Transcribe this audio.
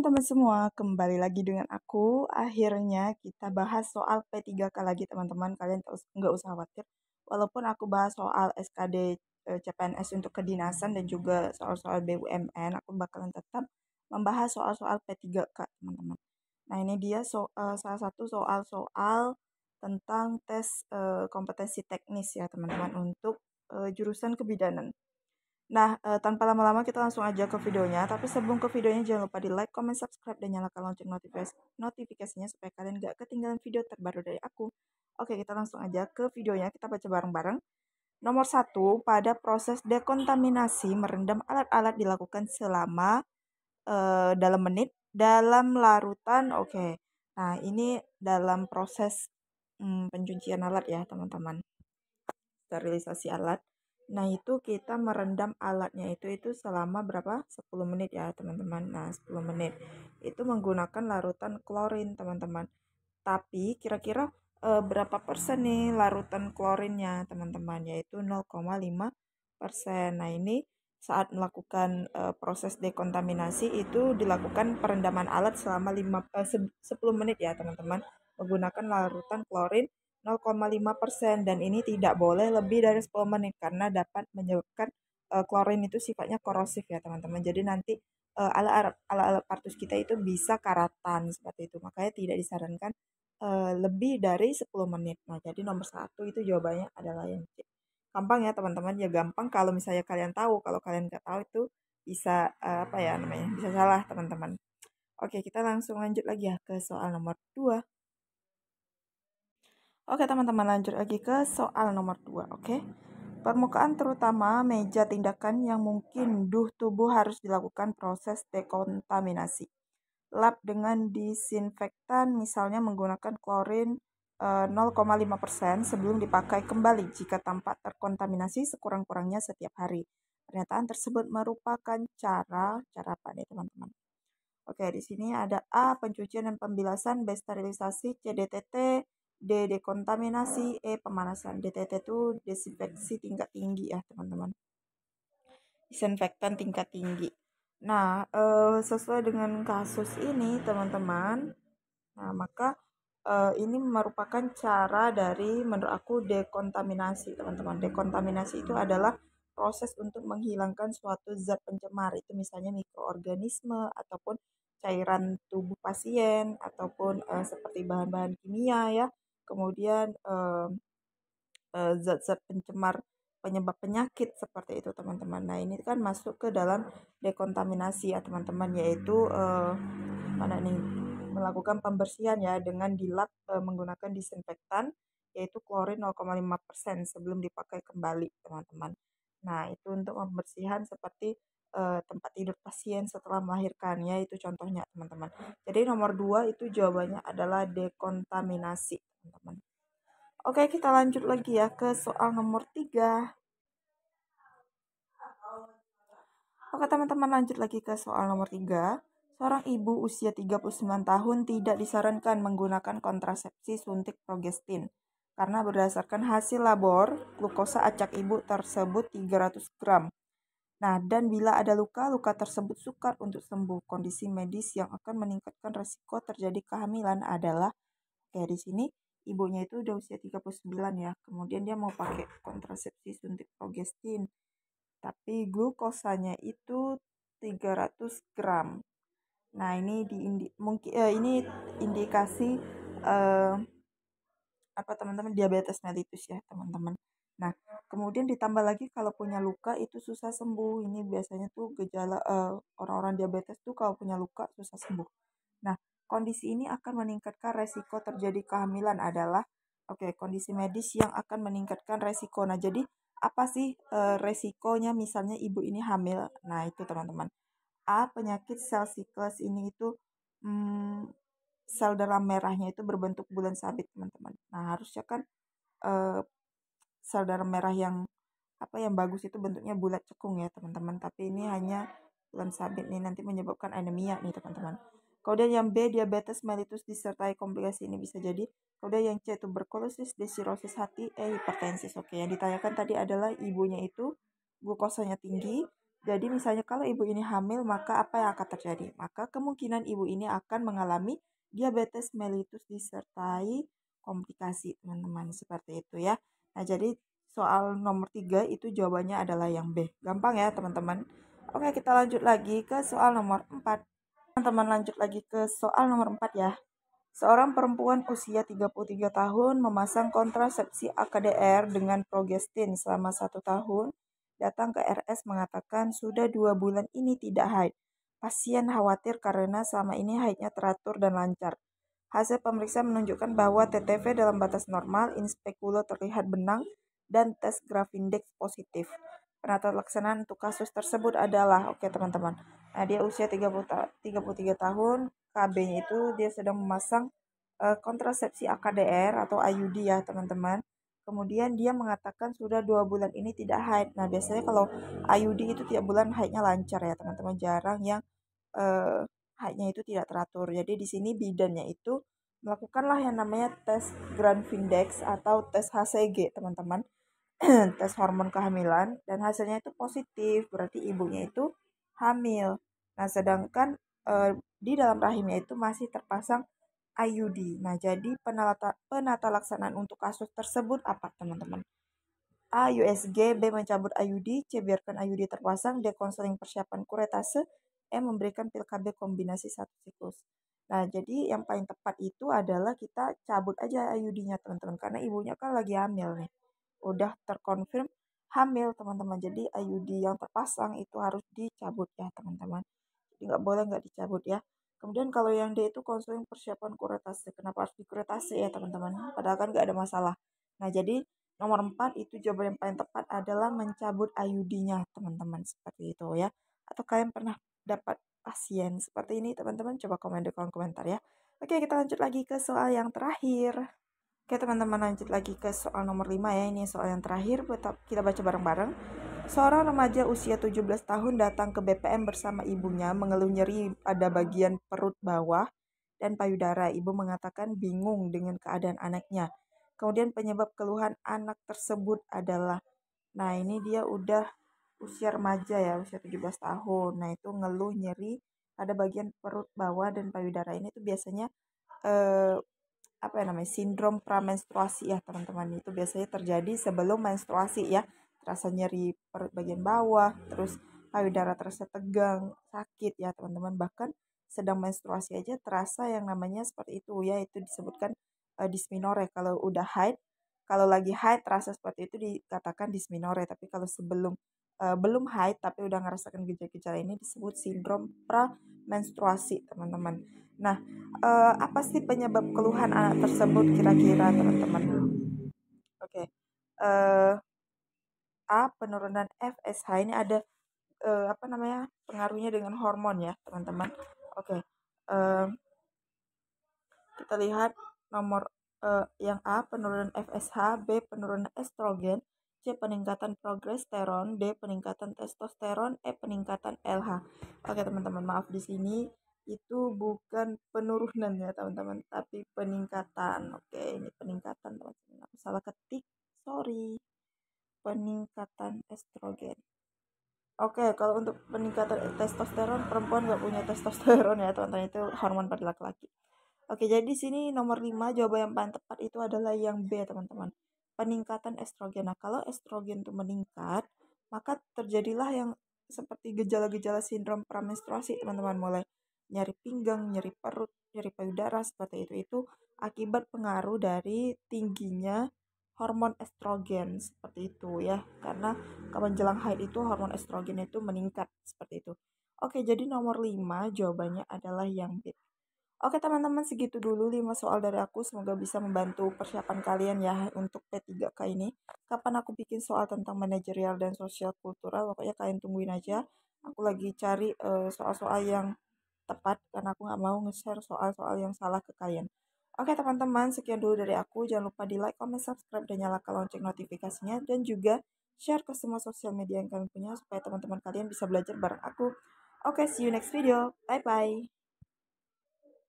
teman-teman semua, kembali lagi dengan aku. Akhirnya kita bahas soal P3K lagi teman-teman. Kalian nggak usah khawatir. Walaupun aku bahas soal SKD CPNS untuk kedinasan dan juga soal-soal BUMN, aku bakalan tetap membahas soal-soal P3K teman-teman. Nah ini dia salah satu soal-soal tentang tes kompetensi teknis ya teman-teman untuk jurusan kebidanan. Nah, tanpa lama-lama kita langsung aja ke videonya. Tapi sebelum ke videonya jangan lupa di like, comment, subscribe, dan nyalakan lonceng notifikasinya supaya kalian gak ketinggalan video terbaru dari aku. Oke, kita langsung aja ke videonya. Kita baca bareng-bareng. Nomor 1, pada proses dekontaminasi merendam alat-alat dilakukan selama dalam menit dalam larutan. Oke. Nah, ini dalam proses pencucian alat ya, teman-teman. Sterilisasi alat. Nah, itu kita merendam alatnya itu selama berapa? 10 menit ya, teman-teman. Nah, 10 menit. Itu menggunakan larutan klorin, teman-teman. Tapi kira-kira berapa persen nih larutan klorinnya, teman-teman? Yaitu 0,5%. Nah, ini saat melakukan proses dekontaminasi itu dilakukan perendaman alat selama 10 menit ya, teman-teman. Menggunakan larutan klorin 0,5% dan ini tidak boleh lebih dari 10 menit karena dapat menyebabkan klorin itu sifatnya korosif ya teman-teman. Jadi nanti alat-alat partus kita itu bisa karatan seperti itu. Makanya tidak disarankan lebih dari 10 menit. Nah, jadi nomor 1 itu jawabannya adalah yang C. Gampang ya teman-teman, ya gampang kalau misalnya kalian tahu. Kalau kalian nggak tahu itu bisa apa ya namanya? Bisa salah teman-teman. Oke, kita langsung lanjut lagi ya ke soal nomor 2. Oke teman-teman, lanjut lagi ke soal nomor 2. Oke. Permukaan terutama meja tindakan yang mungkin tubuh harus dilakukan proses dekontaminasi. Lap dengan disinfektan misalnya menggunakan klorin 0,5% sebelum dipakai kembali jika tampak terkontaminasi sekurang-kurangnya setiap hari. Pernyataan tersebut merupakan cara apa nih teman-teman? Oke, di sini ada A. Pencucian dan pembilasan, B. Sterilisasi, C. DTT, D. Dekontaminasi, E. Pemanasan. DTT itu desinfeksi tingkat tinggi ya teman-teman. Disinfektan tingkat tinggi. Nah, sesuai dengan kasus ini teman-teman, nah maka ini merupakan cara dari menurut aku dekontaminasi teman-teman. Dekontaminasi itu adalah proses untuk menghilangkan suatu zat pencemar, itu misalnya mikroorganisme ataupun cairan tubuh pasien ataupun seperti bahan-bahan kimia ya. Kemudian zat-zat pencemar penyebab penyakit seperti itu teman-teman. Nah ini kan masuk ke dalam dekontaminasi ya teman-teman, yaitu mana nih melakukan pembersihan ya dengan dilap menggunakan disinfektan yaitu klorin 0,5% sebelum dipakai kembali teman-teman. Nah itu untuk pembersihan seperti tempat tidur pasien setelah melahirkan ya, itu contohnya teman-teman. Jadi nomor 2 itu jawabannya adalah dekontaminasi teman-teman. Oke, kita lanjut lagi ya ke soal nomor 3. Oke, teman-teman, lanjut lagi ke soal nomor 3. Seorang ibu usia 39 tahun tidak disarankan menggunakan kontrasepsi suntik progestin karena berdasarkan hasil labor, glukosa acak ibu tersebut 300 gram. Nah, dan bila ada luka, luka tersebut sukar untuk sembuh. Kondisi medis yang akan meningkatkan resiko terjadi kehamilan adalah, kayak di sini ibunya itu udah usia 39 ya. Kemudian dia mau pakai kontrasepsi suntik progestin. Tapi glukosanya itu 300 gram. Nah, ini indikasi apa teman-teman, diabetes mellitus ya, teman-teman. Nah, kemudian ditambah lagi kalau punya luka itu susah sembuh. Ini biasanya tuh gejala orang-orang diabetes tuh kalau punya luka susah sembuh. Nah, kondisi ini akan meningkatkan resiko terjadi kehamilan adalah kondisi medis yang akan meningkatkan resiko. Nah, jadi apa sih resikonya misalnya ibu ini hamil? Nah, itu teman-teman. A. Penyakit sel siklus ini itu sel darah merahnya itu berbentuk bulan sabit, teman-teman. Nah, harusnya kan eh, sel darah merah yang yang bagus itu bentuknya bulat cekung ya teman-teman, tapi ini hanya bulan sabit nih, nanti menyebabkan anemia nih teman-teman. Kemudian yang B, diabetes mellitus disertai komplikasi ini bisa jadi. Kemudian yang C, tuberkulosis, D, sirosis hati, E, hipertensi. Oke, yang ditanyakan tadi adalah ibunya itu glukosanya tinggi, Jadi misalnya kalau ibu ini hamil, maka apa yang akan terjadi? Maka kemungkinan ibu ini akan mengalami diabetes mellitus disertai komplikasi, teman-teman. Seperti itu ya. Nah, jadi soal nomor 3 itu jawabannya adalah yang B. Gampang ya, teman-teman. Oke, kita lanjut lagi ke soal nomor 4. Teman-teman lanjut lagi ke soal nomor 4 ya. Seorang perempuan usia 33 tahun memasang kontrasepsi AKDR dengan progestin selama 1 tahun. Datang ke RS mengatakan sudah 2 bulan ini tidak haid. Pasien khawatir karena selama ini haidnya teratur dan lancar. Hasil pemeriksaan menunjukkan bahwa TTV dalam batas normal, inspekulo terlihat benang, dan tes Grafindex positif. Penata laksanaan untuk kasus tersebut adalah, oke teman-teman, nah dia usia 33 tahun, KB-nya itu dia sedang memasang kontrasepsi AKDR atau IUD ya teman-teman. Kemudian dia mengatakan sudah 2 bulan ini tidak haid. Nah biasanya kalau IUD itu tiap bulan haidnya lancar ya teman-teman. Jarang yang eh, haidnya itu tidak teratur. Jadi di sini bidannya itu melakukanlah yang namanya tes Grandfindex atau tes HCG teman-teman. Tes hormon kehamilan dan hasilnya itu positif, berarti ibunya itu hamil. Nah, sedangkan di dalam rahimnya itu masih terpasang IUD. Nah, jadi penata laksanaan untuk kasus tersebut apa, teman-teman? A. USG, B. Mencabut IUD, C. Biarkan IUD terpasang, D. Konseling persiapan kuretase, E. Memberikan pil KB kombinasi 1 siklus. Nah, jadi yang paling tepat itu adalah kita cabut aja IUD-nya, teman-teman, karena ibunya kan lagi hamil nih. Udah terkonfirm hamil, teman-teman. Jadi IUD yang terpasang itu harus dicabut ya, teman-teman. Jadi nggak boleh nggak dicabut ya. Kemudian kalau yang D itu konseling persiapan kuretase. Kenapa harus dikuretase ya, teman-teman? Padahal kan nggak ada masalah. Nah, jadi nomor 4 itu jawaban yang paling tepat adalah mencabut IUD-nya, teman-teman. Seperti itu ya. Atau kalian pernah dapat pasien seperti ini, teman-teman? Coba komen di kolom komentar ya. Oke, kita lanjut lagi ke soal yang terakhir. Oke, teman-teman lanjut lagi ke soal nomor 5 ya. Ini soal yang terakhir, kita baca bareng-bareng. Seorang remaja usia 17 tahun datang ke BPM bersama ibunya mengeluh nyeri pada bagian perut bawah dan payudara. Ibu mengatakan bingung dengan keadaan anaknya. Kemudian penyebab keluhan anak tersebut adalah, nah ini dia udah usia remaja ya, usia 17 tahun. Nah itu ngeluh nyeri pada bagian perut bawah dan payudara. Ini tuh biasanya eh, apa ya namanya, sindrom pramenstruasi ya teman-teman. Itu biasanya terjadi sebelum menstruasi ya, terasa nyeri perut bagian bawah, terus payudara terasa tegang, sakit ya teman-teman. Bahkan sedang menstruasi aja terasa yang namanya seperti itu ya, itu disebutkan dysmenorrhea. Kalau udah haid, kalau lagi haid terasa seperti itu dikatakan dysmenorrhea, tapi kalau sebelum belum haid tapi udah ngerasakan gejala-gejala ini disebut sindrom pramenstruasi teman-teman. Nah, apa sih penyebab keluhan anak tersebut kira-kira, teman-teman? Oke. Eh, A. Penurunan FSH. Ini ada apa namanya? Pengaruhnya dengan hormon ya, teman-teman. Oke. Eh, kita lihat nomor yang A. Penurunan FSH, B. Penurunan estrogen, C. Peningkatan progesteron, D. Peningkatan testosteron, E. Peningkatan LH. Oke, teman-teman, maaf di sini itu bukan penurunan ya teman-teman, tapi peningkatan. Oke, ini peningkatan teman-teman. Aku salah ketik, sorry. Peningkatan estrogen. Oke, kalau untuk peningkatan testosteron, perempuan nggak punya testosteron ya teman-teman, itu hormon pada laki-laki. Oke, jadi di sini nomor 5 jawaban yang paling tepat itu adalah yang B, teman-teman. Peningkatan estrogen. Nah, kalau estrogen itu meningkat, maka terjadilah yang seperti gejala-gejala sindrom pramenstruasi, teman-teman. Mulai nyeri pinggang, nyeri perut, nyeri payudara, seperti itu. Itu akibat pengaruh dari tingginya hormon estrogen, seperti itu ya. Karena menjelang haid itu hormon estrogen itu meningkat, seperti itu. Oke, jadi nomor 5 jawabannya adalah yang B. Oke teman-teman, segitu dulu 5 soal dari aku. Semoga bisa membantu persiapan kalian ya untuk P3K ini. Kapan aku bikin soal tentang manajerial dan sosial kultural, pokoknya kalian tungguin aja. Aku lagi cari soal-soal yang tepat karena aku nggak mau nge-share soal-soal yang salah ke kalian. Oke teman-teman, sekian dulu dari aku. Jangan lupa di like, comment, subscribe, dan nyalakan lonceng notifikasinya. Dan juga share ke semua sosial media yang kalian punya supaya teman-teman kalian bisa belajar bareng aku. Oke, see you next video. Bye-bye.